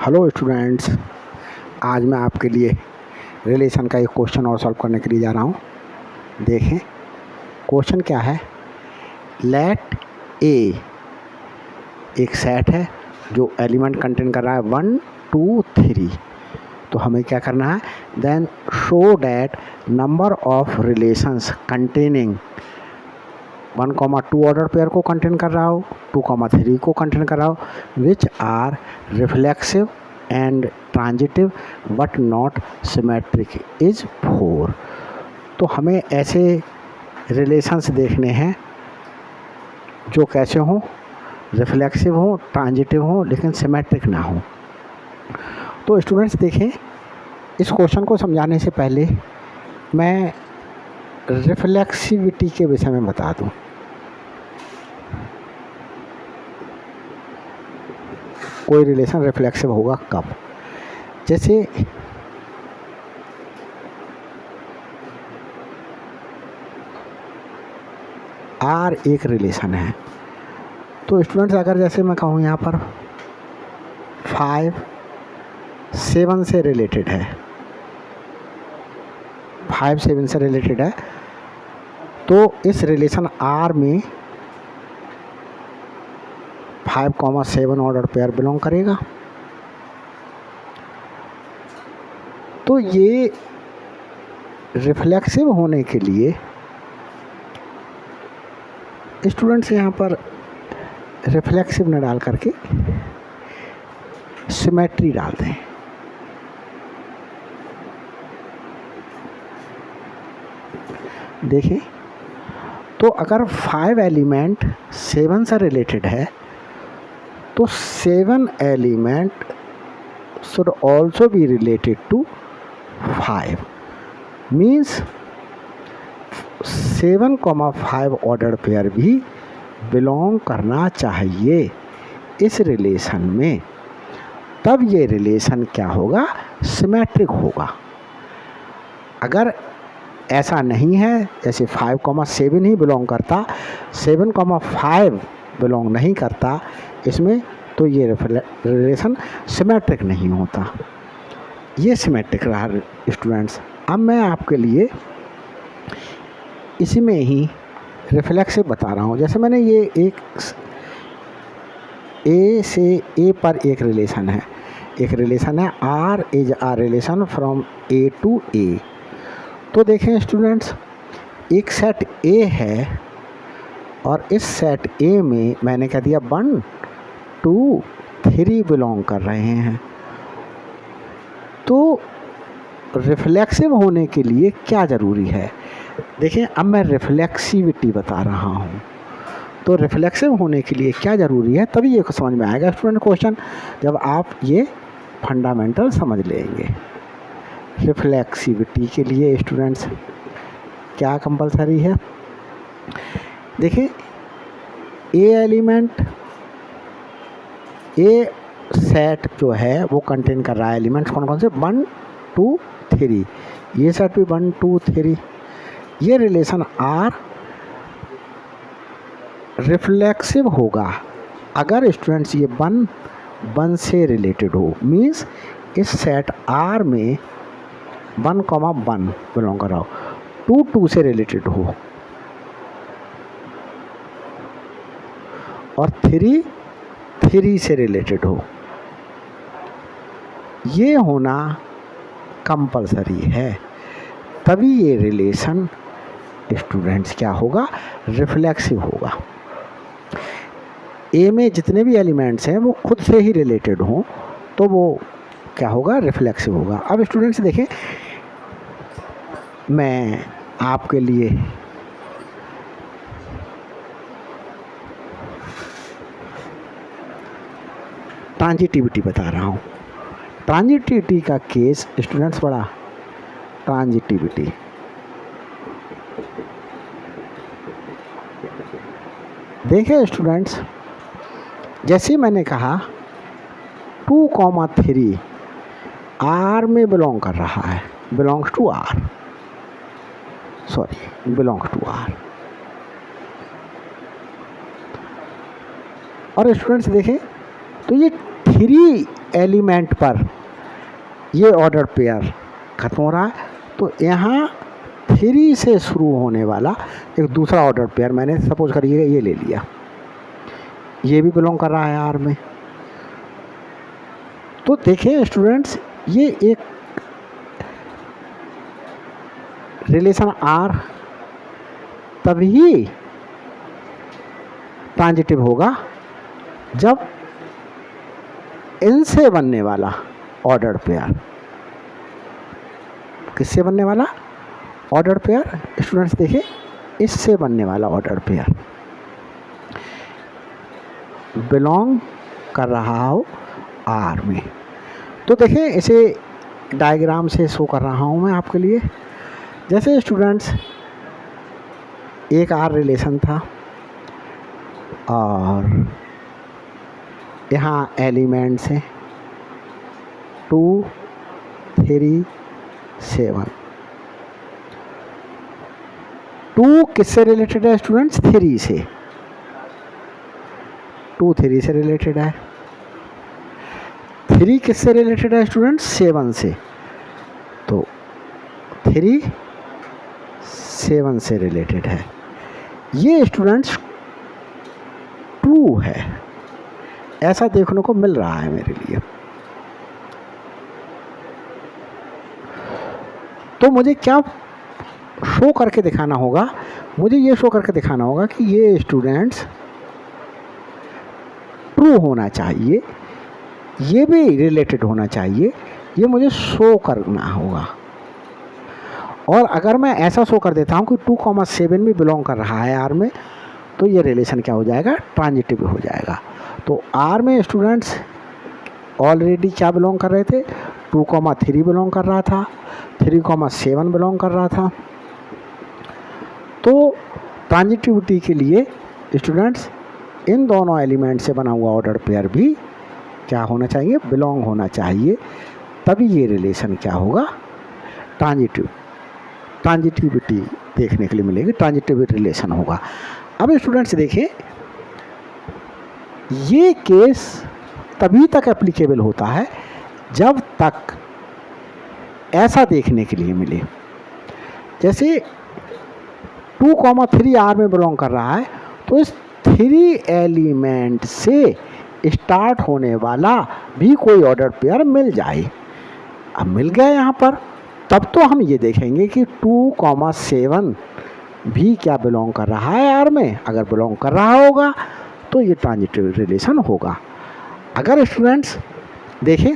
Hello students, आज मैं आपके लिए रिलेशन का एक क्वेश्चन और सॉल्व करने के लिए जा रहा हूँ। देखें क्वेश्चन क्या है। लेट ए एक सेट है जो एलिमेंट कंटेन कर रहा है 1 2 3। तो हमें क्या करना है, then show that number of relations containing 1,2 order pair को कंटेन कर रहा हो, 2,3 को कंटेन कर रहा हो, which are reflexive and transitive but not symmetric is 4। तो हमें ऐसे रिलेशंस देखने हैं जो कैसे हों, रिफ्लेक्सिव हो, ट्रांजिटिव हो, लेकिन सिमेट्रिक ना हो। तो स्टूडेंट्स देखें, इस क्वेश्चन को समझाने से पहले मैं रिफ्लेक्सिविटी के विषय में बता दूं। कोई रिलेशन रिफ्लेक्सिव होगा कब? जैसे आर एक रिलेशन है, तो स्टूडेंट्स अगर जैसे मैं कहूँ यहाँ पर 5 7 से रिलेटेड है, 5 7 से रिलेटेड है, तो इस रिलेशन आर में 5,7 ऑर्डर पेयर बिलोंग करेगा। तो ये रिफ्लेक्सिव होने के लिए स्टूडेंट्स यहाँ पर रिफ्लेक्सिव न डाल करके सिमेट्री डाल दें। देखिए, तो अगर 5 एलिमेंट 7 से रिलेटेड है तो 7 element should also be related to 5, means 7,5 order pair भी बिलोंग करना चाहिए इस रिलेशन में, तब ये रिलेशन क्या होगा, सिमेट्रिक होगा। अगर ऐसा नहीं है, जैसे 5,7 ही बिलोंग करता, 7,5 बिलोंग नहीं करता इसमें, तो ये रिलेशन सिमेट्रिक नहीं होता। ये सिमेट्रिक रहा स्टूडेंट्स। अब मैं आपके लिए इसी में ही रिफ्लेक्सिव बता रहा हूँ। जैसे मैंने ये एक ए से ए पर एक रिलेशन है R is a relation from A to A. तो देखें स्टूडेंट्स, एक सेट ए है और इस सेट ए में मैंने कह दिया 1 2 3 बिलोंग कर रहे हैं। तो रिफ्लेक्सिव होने के लिए क्या ज़रूरी है? देखिए, अब मैं रिफ्लेक्सिविटी बता रहा हूँ। तो रिफ्लेक्सिव होने के लिए क्या ज़रूरी है, तभी ये समझ में आएगा स्टूडेंट क्वेश्चन, जब आप ये फंडामेंटल समझ लेंगे। रिफ्लेक्सिविटी के लिए स्टूडेंट्स क्या कंपलसरी है? देखिए, ए एलिमेंट, ए सेट जो है वो कंटेन कर रहा है एलिमेंट्स कौन कौन से, 1 2 3। ये सेट भी 1 2 3। ये रिलेशन आर रिफ्लेक्सिव होगा अगर स्टूडेंट्स ये 1 से रिलेटेड हो, मीन्स इस सेट आर में 1,1 बिलोंग कर रहा हो, 2 2 से रिलेटेड हो और 3 3 से रिलेटेड हो। ये होना कंपलसरी है, तभी ये रिलेशन स्टूडेंट्स क्या होगा, रिफ्लेक्सिव होगा। ए में जितने भी एलिमेंट्स हैं वो खुद से ही रिलेटेड हों तो वो क्या होगा, रिफ्लेक्सिव होगा। अब स्टूडेंट्स देखें, मैं आपके लिए ट्रांजिटिविटी बता रहा हूँ। ट्रांजिटिविटी का केस स्टूडेंट्स बड़ा, ट्रांजिटिविटी देखिए स्टूडेंट्स, जैसे मैंने कहा 2,3 आर में बिलोंग कर रहा है, बिलोंग्स टू आर, और स्टूडेंट्स देखें, तो ये 3 एलिमेंट पर ये ऑर्डर पेयर खत्म हो रहा है, तो यहाँ 3 से शुरू होने वाला एक दूसरा ऑर्डर पेयर मैंने सपोज करिए ये ले लिया, ये भी बिलोंग कर रहा है आर में। तो देखिए स्टूडेंट्स, ये एक रिलेशन आर तभी ट्रांजिटिव होगा जब इनसे बनने वाला ऑर्डर पेयर, किससे बनने वाला ऑर्डर पेयर स्टूडेंट्स देखिए, इससे बनने वाला ऑर्डर पेयर बिलोंग कर रहा हो आर में। तो देखिए इसे डायग्राम से शो कर रहा हूँ मैं आपके लिए। जैसे स्टूडेंट्स एक आर रिलेशन था और यहाँ एलिमेंट्स हैं 2, 3, 7। 2 किससे रिलेटेड है स्टूडेंट्स? 3 से। 2 3 से रिलेटेड है। 3 किससे रिलेटेड है स्टूडेंट्स? 7 से। तो 3 7 से रिलेटेड है। ये स्टूडेंट्स ट्रू है, ऐसा देखने को मिल रहा है मेरे लिए। तो मुझे क्या शो करके दिखाना होगा? मुझे ये शो करके दिखाना होगा कि ये स्टूडेंट्स ट्रू होना चाहिए, ये भी रिलेटेड होना चाहिए, ये मुझे शो करना होगा। और अगर मैं ऐसा शो कर देता हूँ कि 2,7 भी बिलोंग कर रहा है आर में, तो ये रिलेशन क्या हो जाएगा? ट्रांजिटिव हो जाएगा। तो आर में स्टूडेंट्स ऑलरेडी क्या बिलोंग कर रहे थे? 2,3 बिलोंग कर रहा था, 3,7 बिलोंग कर रहा था। तो ट्रांजिटिविटी के लिए स्टूडेंट्स इन दोनों एलिमेंट से बना हुआ ऑर्डर पेयर भी क्या होना चाहिए? बिलोंग होना चाहिए, तभी ये रिलेशन क्या होगा? ट्रांजिटिविटी देखने के लिए मिलेगी, ट्रांजिटिव रिलेशन होगा। अब स्टूडेंट्स देखिए, ये केस तभी तक एप्लीकेबल होता है जब तक ऐसा देखने के लिए मिले, जैसे 2,3 आर में बिलोंग कर रहा है, तो इस 3 एलिमेंट से स्टार्ट होने वाला भी कोई ऑर्डर पेयर मिल जाए। अब मिल गया यहाँ पर, तब तो हम ये देखेंगे कि 2,7 भी क्या बिलोंग कर रहा है आर में। अगर बिलोंग कर रहा होगा तो ये ट्रांजिटिव रिलेशन होगा। अगर स्टूडेंट्स देखें,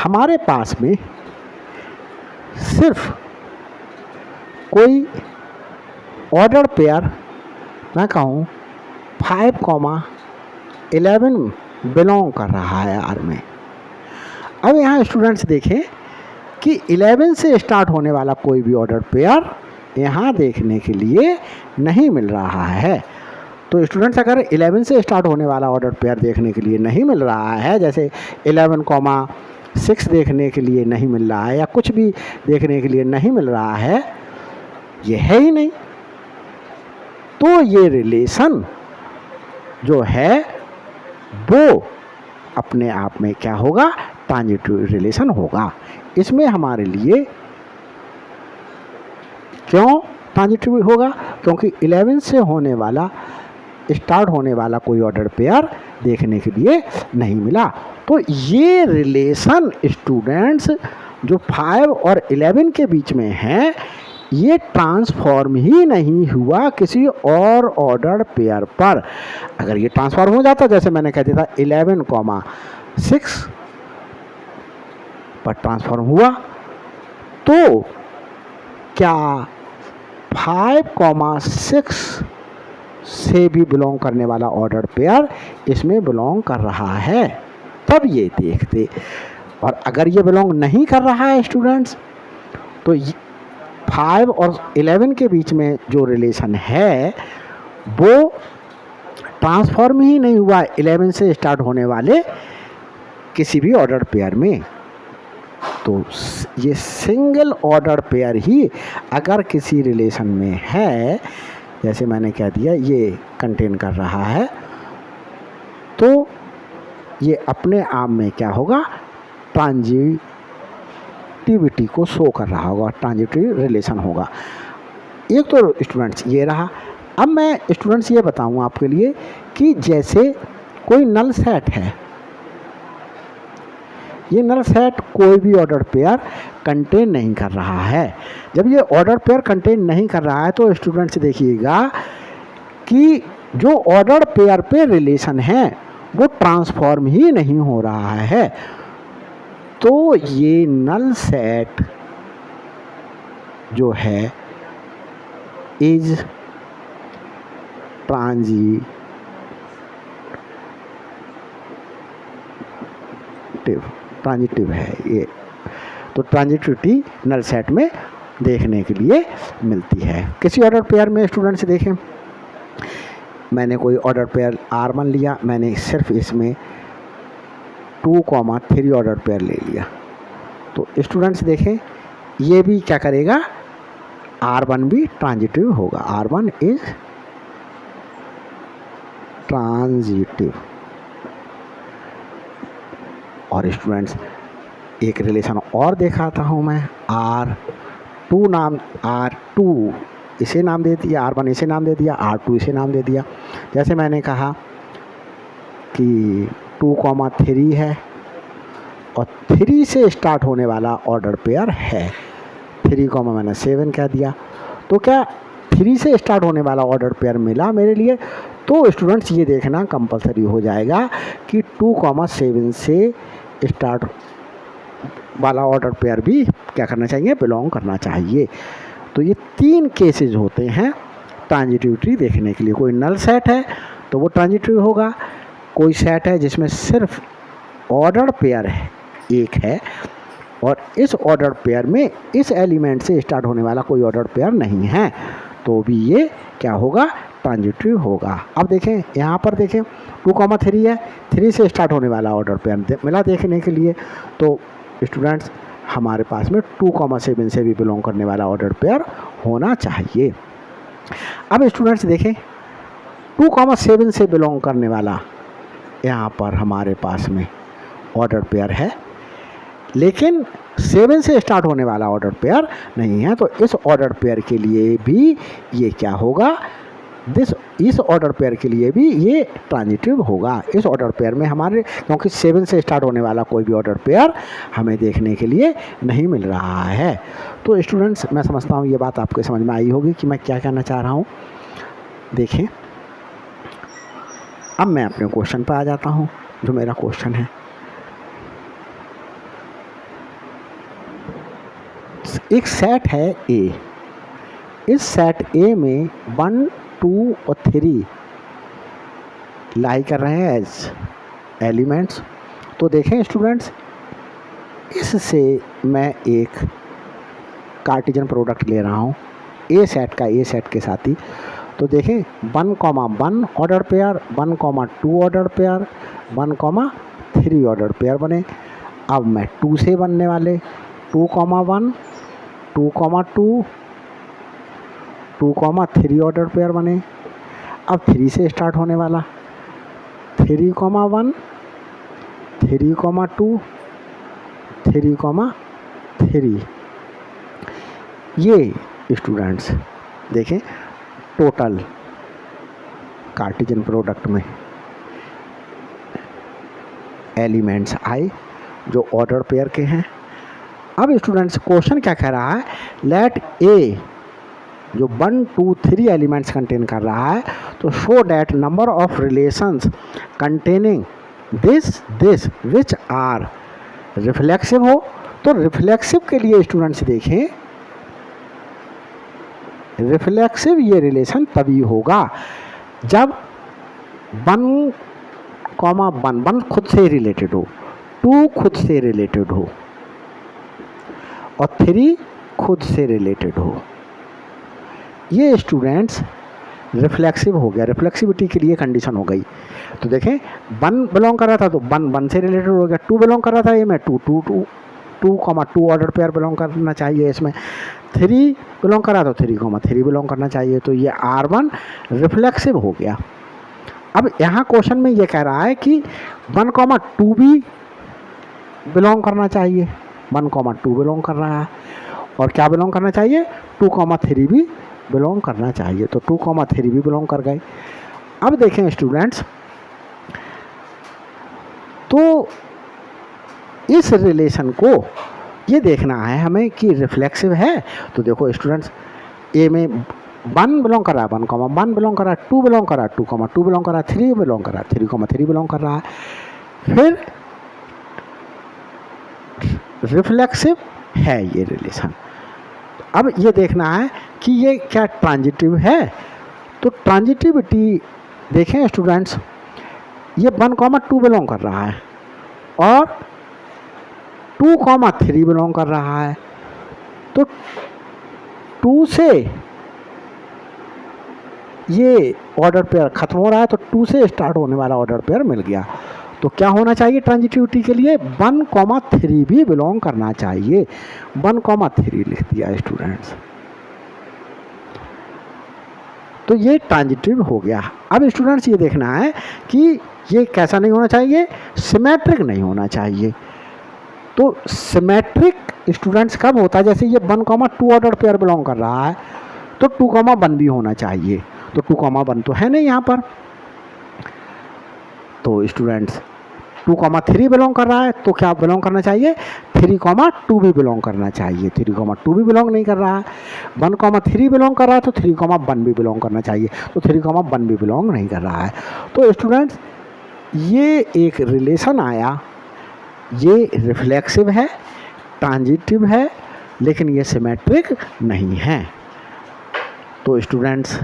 हमारे पास में सिर्फ कोई ऑर्डर पेयर मैं कहूँ 5,11 बिलोंग कर रहा है आर में। अब यहाँ स्टूडेंट्स देखें कि 11 से स्टार्ट होने वाला कोई भी ऑर्डर पेयर यहाँ देखने के लिए नहीं मिल रहा है। तो स्टूडेंट्स अगर 11 से स्टार्ट होने वाला ऑर्डर पेयर देखने के लिए नहीं मिल रहा है, जैसे 11,6 देखने के लिए नहीं मिल रहा है, या कुछ भी देखने के लिए नहीं मिल रहा है, ये है ही नहीं, तो ये रिलेशन जो है वो अपने आप में क्या होगा? ट्रांजिटिव रिलेशन होगा। इसमें हमारे लिए क्यों ट्रांजिटिव होगा? क्योंकि 11 से होने वाला स्टार्ट होने वाला कोई ऑर्डर पेयर देखने के लिए नहीं मिला। तो ये रिलेशन स्टूडेंट्स जो 5 और 11 के बीच में है, ये ट्रांसफॉर्म ही नहीं हुआ किसी और ऑर्डर पेयर पर। अगर ये ट्रांसफॉर्म हो जाता, जैसे मैंने कह दिया था 11,6 पर ट्रांसफॉर्म हुआ, तो क्या 5,6 से भी बिलोंग करने वाला ऑर्डर पेयर इसमें बिलोंग कर रहा है? तब ये देखते। और अगर ये बिलोंग नहीं कर रहा है स्टूडेंट्स, तो 5 और 11 के बीच में जो रिलेशन है वो ट्रांसफॉर्म ही नहीं हुआ 11 से स्टार्ट होने वाले किसी भी ऑर्डर पेयर में। तो ये सिंगल ऑर्डर पेयर ही अगर किसी रिलेशन में है, जैसे मैंने कह दिया ये कंटेन कर रहा है, तो ये अपने आप में क्या होगा, ट्रांजिटिविटी को शो कर रहा होगा, ट्रांजिटिव रिलेशन होगा। एक तो स्टूडेंट्स ये रहा। अब मैं स्टूडेंट्स ये बताऊँ आपके लिए कि जैसे कोई नल सेट है, ये नल सेट कोई भी ऑर्डर पेयर कंटेन नहीं कर रहा है। जब ये ऑर्डर पेयर कंटेन नहीं कर रहा है तो स्टूडेंट्स देखिएगा कि जो ऑर्डर पेयर पे रिलेशन है वो ट्रांसफॉर्म ही नहीं हो रहा है। तो ये नल सेट जो है इज ट्रांजिटिव है ये। तो ट्रांजिटिविटी नल सेट में देखने के लिए मिलती है। किसी ऑर्डर पेयर में स्टूडेंट्स देखें, मैंने कोई ऑर्डर पेयर R1 लिया, मैंने सिर्फ इसमें 2,3 ऑर्डर पेयर ले लिया, तो स्टूडेंट्स देखें ये भी क्या करेगा, R1 भी ट्रांजिटिव होगा। R1 is transitive. और स्टूडेंट्स एक रिलेशन और दिखाता हूँ मैं, R2 इसे नाम दे दिया, R1 इसे नाम दे दिया, R2 इसे नाम दे दिया। जैसे मैंने कहा कि 2,3 है और 3 से स्टार्ट होने वाला ऑर्डर पेयर है, 3, मैंने 7 कह दिया, तो क्या 3 से स्टार्ट होने वाला ऑर्डर पेयर मिला मेरे लिए। तो स्टूडेंट्स ये देखना कंपलसरी हो जाएगा कि 2,7 से स्टार्ट वाला ऑर्डर पेयर भी क्या करना चाहिए, बिलोंग करना चाहिए। तो ये 3 केसेस होते हैं ट्रांजिटिविटी देखने के लिए। कोई नल सेट है तो वो ट्रांजिटिव होगा, कोई सेट है जिसमें सिर्फ ऑर्डर पेयर है एक है और इस ऑर्डर पेयर में इस एलिमेंट से स्टार्ट होने वाला कोई ऑर्डर पेयर नहीं है, तो भी ये क्या होगा, ट्रांजिटिव होगा। अब देखें यहाँ पर देखें 2,3 है, 3 से स्टार्ट होने वाला ऑर्डर पेयर मिला देखने के लिए। तो स्टूडेंट्स हमारे पास में 2,7 से भी बिलोंग करने वाला ऑर्डर पेयर होना चाहिए। अब स्टूडेंट्स देखें 2,7 से बिलोंग करने वाला यहाँ पर हमारे पास में ऑर्डर पेयर है, लेकिन 7 से स्टार्ट होने वाला ऑर्डर पेयर नहीं है। तो इस ऑर्डर पेयर के लिए भी ये क्या होगा, इस ऑर्डर पेयर के लिए भी ये ट्रांजिटिव होगा। इस ऑर्डर पेयर में हमारे, क्योंकि 7 से स्टार्ट होने वाला कोई भी ऑर्डर पेयर हमें देखने के लिए नहीं मिल रहा है। तो स्टूडेंट्स मैं समझता हूँ ये बात आपको समझ में आई होगी कि मैं क्या कहना चाह रहा हूँ। देखें अब मैं अपने क्वेश्चन पर आ जाता हूँ। जो मेरा क्वेश्चन है, एक सेट है A, इस सेट A में 1, 2 और 3 लाई कर रहे हैं एज एलिमेंट्स। तो देखें स्टूडेंट्स इससे मैं एक कार्टेशियन प्रोडक्ट ले रहा हूँ A सेट का A सेट के साथ ही। तो देखें 1,1 order pair, 1,2 order pair, 1,3 order pair बने। अब मैं 2 से बनने वाले 2,1, 2,2, 2,3 ऑर्डर पेयर बने। अब 3 से स्टार्ट होने वाला 3,1, 3,2, 3,3। ये स्टूडेंट्स देखें टोटल कार्टेशियन प्रोडक्ट में एलिमेंट्स आए जो ऑर्डर पेयर के हैं। अब स्टूडेंट्स क्वेश्चन क्या कह रहा है, लेट A जो 1, 2, 3 एलिमेंट्स कंटेन कर रहा है, तो show that number of relations containing this which are reflexive हो। तो रिफ्लेक्सिव के लिए स्टूडेंट्स देखें, रिफ्लेक्सिव ये रिलेशन तभी होगा जब 1,1 खुद से रिलेटेड हो, 2 खुद से रिलेटेड हो और 3 खुद से रिलेटेड हो। ये स्टूडेंट्स रिफ्लेक्सिव हो गया, रिफ्लेक्सिविटी के लिए कंडीशन हो गई। तो देखें 1 बिलोंग कर रहा था तो 1 से रिलेटेड हो गया, 2 बिलोंग कर रहा था ये में 2,2 ऑर्डर पेयर बिलोंग करना चाहिए इसमें, 3 बिलोंग कर रहा था 3,3 बिलोंग करना चाहिए। तो ये R1 रिफ्लेक्सिव हो गया। अब यहाँ क्वेश्चन में ये कह रहा है कि 1,2 भी बिलोंग करना चाहिए, 1,2 बिलोंग कर रहा है, और क्या बिलोंग करना चाहिए, 2,3 भी बिलोंग करना चाहिए। तो 2,3 भी बिलोंग कर गए। अब देखें स्टूडेंट्स, तो इस रिलेशन को ये देखना है हमें कि रिफ्लेक्सिव है। तो देखो स्टूडेंट्स, ए में 1 बिलोंग कर रहा है, 1,1 बिलोंग कर रहा है, 2 बिलोंग कर रहा है, 2,2 बिलोंग कर रहा है, 3 बिलोंग कर रहा है, 3,3 बिलोंग कर रहा है। फिर रिफ्लेक्सिव है ये रिलेशन। अब ये देखना है कि ये क्या ट्रांजिटिव है। तो ट्रांजिटिविटी देखें स्टूडेंट्स, ये 1,2 बिलोंग कर रहा है और 2,3 बिलोंग कर रहा है। तो 2 से ये ऑर्डर पेयर खत्म हो रहा है, तो 2 से स्टार्ट होने वाला ऑर्डर पेयर मिल गया। तो क्या होना चाहिए ट्रांजिटिविटी के लिए, 1,3 भी बिलोंग करना चाहिए। 1,3 लिख दिया स्टूडेंट्स। तो ये ट्रांजिटिव हो गया। अब स्टूडेंट्स ये देखना है कि ये कैसा नहीं होना चाहिए, सिमेट्रिक नहीं होना चाहिए। तो सिमेट्रिक स्टूडेंट्स कब होता है, जैसे ये 1,2 ऑर्डर पेयर बिलोंग कर रहा है तो 2,1 भी होना चाहिए। तो 2,1 तो है नहीं यहाँ पर। तो स्टूडेंट्स 2,3 बिलोंग कर रहा है तो क्या बिलोंग करना चाहिए, 3,2 भी बिलोंग करना चाहिए। 3,2 भी बिलोंग नहीं कर रहा है। 1,3 बिलोंग कर रहा है तो 3,1 भी बिलोंग करना चाहिए। तो 3,1 भी बिलोंग नहीं कर रहा है। तो स्टूडेंट्स ये एक रिलेशन आया, ये रिफ्लेक्सिव है, ट्रांजिटिव है, लेकिन ये सिमेट्रिक नहीं है। तो स्टूडेंट्स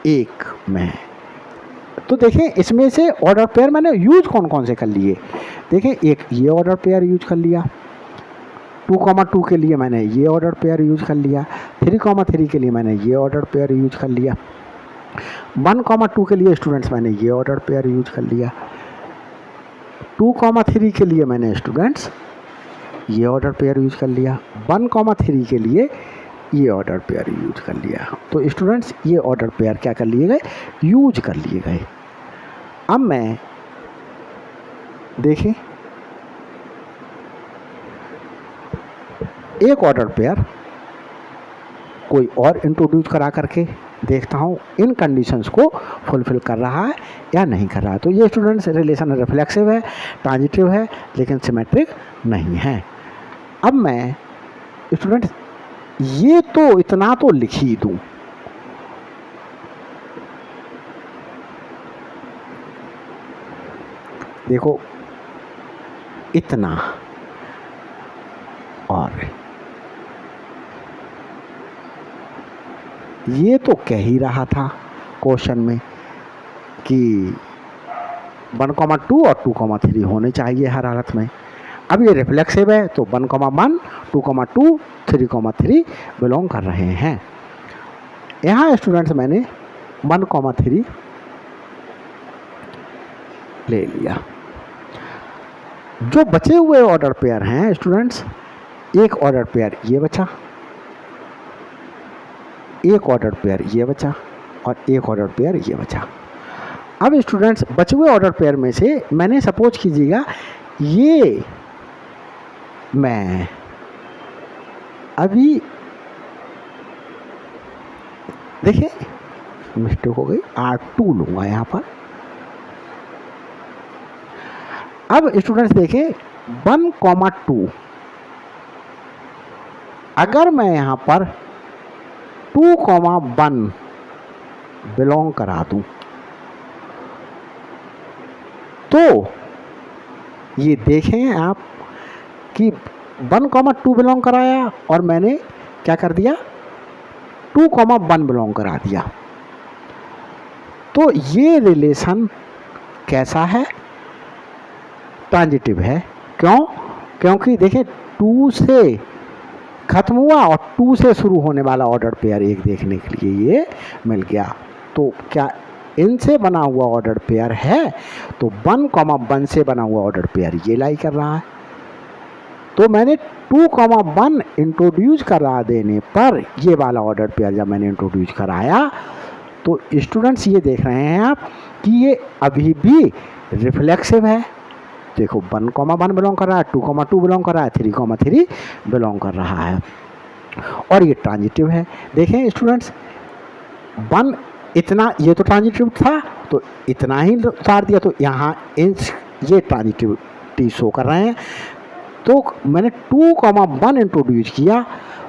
एक में तो देखें इसमें से ऑर्डर पेयर मैंने यूज कौन कौन से कर लिए। देखें एक ये ऑर्डर पेयर यूज कर लिया, 2,2 के लिए मैंने ये ऑर्डर पेयर यूज कर लिया, 3,3 के लिए मैंने ये ऑर्डर पेयर यूज कर लिया, 1,2 के लिए स्टूडेंट्स मैंने ये ऑर्डर पेयर यूज कर लिया, 2,3 के लिए मैंने स्टूडेंट्स ये ऑर्डर पेयर यूज कर लिया, 1,3 के लिए ये ऑर्डर पेयर यूज कर लिया। तो स्टूडेंट्स ये ऑर्डर पेयर क्या कर लिए गए, यूज कर लिए गए। अब मैं देखें एक ऑर्डर पेयर कोई और इंट्रोड्यूस करा करके देखता हूँ इन कंडीशंस को फुलफिल कर रहा है या नहीं कर रहा है। तो ये स्टूडेंट्स रिलेशन रिफ्लेक्सिव है, ट्रांजिटिव है, लेकिन सिमेट्रिक नहीं है। अब मैं स्टूडेंट्स ये तो इतना तो लिख ही दूं, देखो इतना, और ये तो कह ही रहा था क्वेश्चन में कि 1,2 और 2,3 होने चाहिए हर हालत में। अब ये रिफ्लेक्सिव है तो 1,1, 2,2, 3,3 बिलोंग कर रहे हैं। यहाँ स्टूडेंट्स मैंने 1,3 ले लिया। जो बचे हुए ऑर्डर पेयर हैं स्टूडेंट्स, एक ऑर्डर पेयर ये बचा, एक ऑर्डर पेयर ये बचा और एक ऑर्डर पेयर ये बचा। अब स्टूडेंट्स बचे हुए ऑर्डर पेयर में से मैंने सपोज कीजिएगा ये मैं अभी देखिए मिस्टेक हो गई, R2 लूँगा यहाँ पर। अब स्टूडेंट्स देखें 1,2 अगर मैं यहाँ पर 2,1 बिलोंग करा दूँ तो ये देखें आप कि 1,2 बिलोंग कराया और मैंने क्या कर दिया 2,1 बिलोंग करा दिया। तो ये रिलेशन कैसा है, ट्रांजिटिव है। क्यों, क्योंकि देखिए 2 से खत्म हुआ और 2 से शुरू होने वाला ऑर्डर पेयर एक देखने के लिए ये मिल गया। तो क्या इनसे बना हुआ ऑर्डर पेयर है, तो 1,1 से बना हुआ ऑर्डर पेयर ये लाई कर रहा है। तो मैंने 2,1 इंट्रोड्यूस करा देने पर ये वाला ऑर्डर पेयर जब मैंने इंट्रोड्यूस कराया तो स्टूडेंट्स ये देख रहे हैं आप कि ये अभी भी रिफ्लेक्सिव है। देखो 1,1 बिलोंग कर रहा है, 2,2 बिलोंग कर रहा है, 3,3 बिलोंग कर रहा है, और ये ट्रांजिटिव है। देखें स्टूडेंट्स, 1 इतना, ये तो ट्रांजिटिव था तो इतना ही उतार दिया, तो यहाँ ये ट्रांजिटिविटी शो कर रहे हैं। तो मैंने 2,1 इंट्रोड्यूस किया,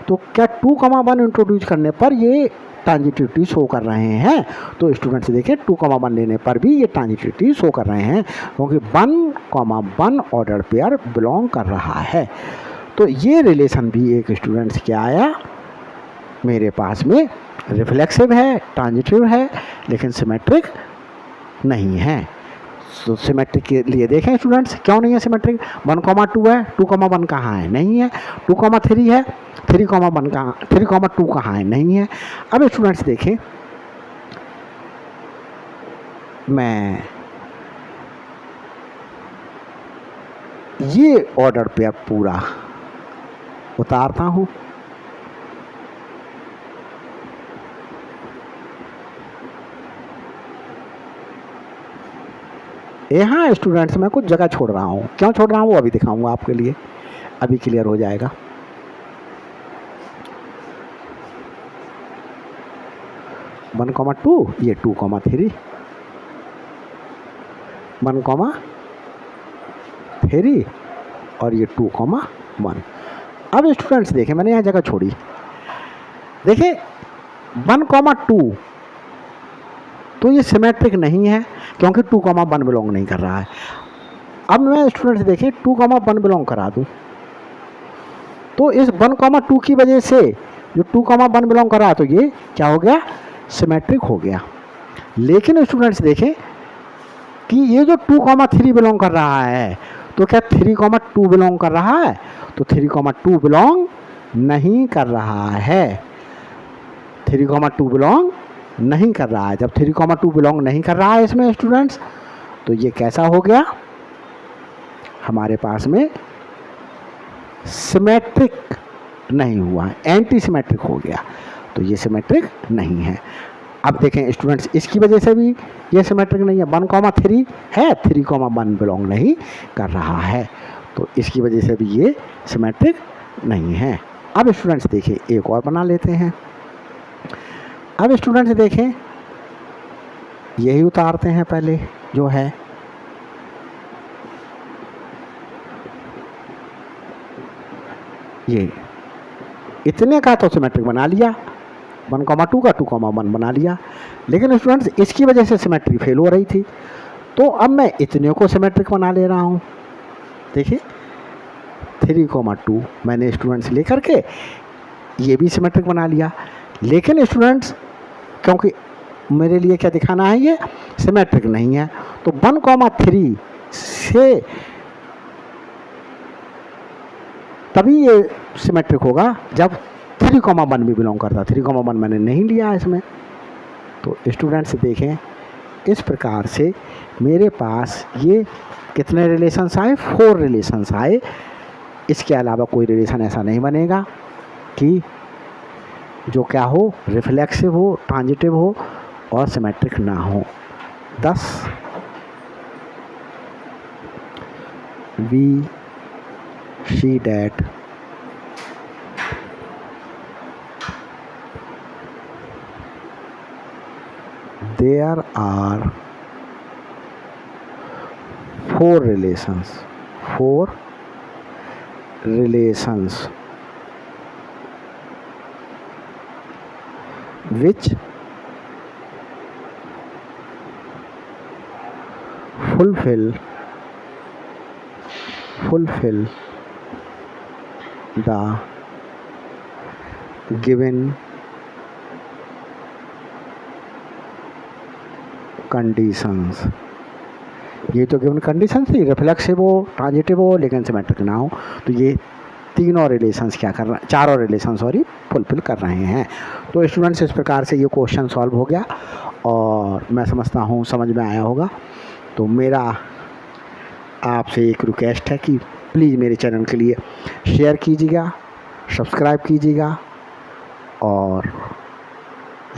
तो क्या 2,1 इंट्रोड्यूस करने पर ये ट्रांजिटिविटी शो कर रहे हैं। तो स्टूडेंट्स देखें 2,1 लेने पर भी ये ट्रांजिटिविटी शो कर रहे हैं, क्योंकि 1,1 ऑर्डर पेयर बिलोंग कर रहा है। तो ये रिलेशन भी एक स्टूडेंट्स क्या आया मेरे पास में, रिफ्लेक्सिव है, ट्रांजिटिव है, लेकिन सिमेट्रिक नहीं है। तो सिमेट्रिक के लिए देखें स्टूडेंट्स, क्यों नहीं है सिमेट्रिक। 1,2 है, 2,1 कहाँ है, नहीं है। 2,3 है, 3,1 कहाँ, 3,2 कहाँ है, नहीं है। अब स्टूडेंट्स देखें, मैं ये ऑर्डर पेयर पूरा उतारता हूँ, यहाँ स्टूडेंट्स मैं कुछ जगह छोड़ रहा हूँ। क्यों छोड़ रहा हूँ वो अभी दिखाऊंगा आपके लिए, अभी क्लियर हो जाएगा। वन कॉमा टू, ये 2,3, 1,3 और ये 2,1। अब स्टूडेंट्स देखें, मैंने यहाँ जगह छोड़ी। देखिए 1,2 तो ये सिमेट्रिक नहीं है, क्योंकि 2,1 बिलोंग नहीं कर रहा है। अब मैं स्टूडेंट्स देखें 2,1 बिलोंग करा दूं, तो इस 1,2 की वजह से जो 2,1 बिलोंग कर रहा है, तो ये क्या हो गया, सिमेट्रिक हो गया। लेकिन स्टूडेंट्स देखें कि ये जो 2,3 बिलोंग कर रहा है, तो क्या 3,2 बिलोंग कर रहा है, तो 3,2 बिलोंग नहीं कर रहा है। 3,2 बिलोंग नहीं कर रहा है। जब 3,2 बिलोंग नहीं कर रहा है इसमें स्टूडेंट्स, तो ये कैसा हो गया, हमारे पास में सिमेट्रिक नहीं हुआ, एंटी सिमेट्रिक हो गया। तो ये सिमेट्रिक नहीं है। अब देखें स्टूडेंट्स, इसकी वजह से भी ये सिमेट्रिक नहीं है। 1,3 है, 3,1 बिलोंग नहीं कर रहा है, तो इसकी वजह से भी ये सिमेट्रिक नहीं है। अब स्टूडेंट्स देखें, एक और बना लेते हैं। अब स्टूडेंट्स देखें, यही उतारते हैं पहले जो है, ये इतने का तो सिमेट्रिक बना लिया, 1,2 का 2,1 बना लिया। लेकिन स्टूडेंट्स इसकी वजह से सिमेट्री फेल हो रही थी, तो अब मैं इतने को सिमेट्रिक बना ले रहा हूँ। देखिए 3,2 मैंने स्टूडेंट्स लेकर के ये भी सिमेट्रिक बना लिया। लेकिन स्टूडेंट्स क्योंकि मेरे लिए क्या दिखाना है, ये सिमेट्रिक नहीं है, तो 1,3 से तभी ये सिमेट्रिक होगा जब 3,1 भी बिलोंग करता। 3,1 मैंने नहीं लिया इसमें। तो स्टूडेंट्स देखें, इस प्रकार से मेरे पास ये कितने रिलेशंस आए, 4 रिलेशंस आए। इसके अलावा कोई रिलेशन ऐसा नहीं बनेगा कि जो क्या हो, रिफ्लेक्सिव हो, ट्रांजिटिव हो और सिमेट्रिक ना हो। thus we see that there are 4 relations which fulfill the given conditions। ये तो गिवन कंडीशन थी, रिफ्लेक्सिव हो, ट्रांजिटिव हो, लेकिन सिमेट्रिक ना हो। तो ये तीनों रिलेशंस क्या कर रहे हैं, चारों रिलेशन सॉरी फुलफिल कर रहे हैं। तो स्टूडेंट्स इस प्रकार से ये क्वेश्चन सॉल्व हो गया और मैं समझता हूँ समझ में आया होगा। तो मेरा आपसे एक रिक्वेस्ट है कि प्लीज़ मेरे चैनल के लिए शेयर कीजिएगा, सब्सक्राइब कीजिएगा और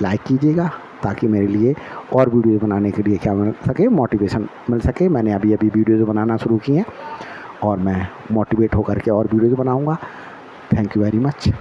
लाइक कीजिएगा। ताकि मेरे लिए और वीडियोज़ बनाने के लिए क्या मिल सके, मोटिवेशन मिल सके। मैंने अभी अभी वीडियोज़ बनाना शुरू की हैं और मैं मोटिवेट होकर के और वीडियोज़ बनाऊँगा। Thank you very much.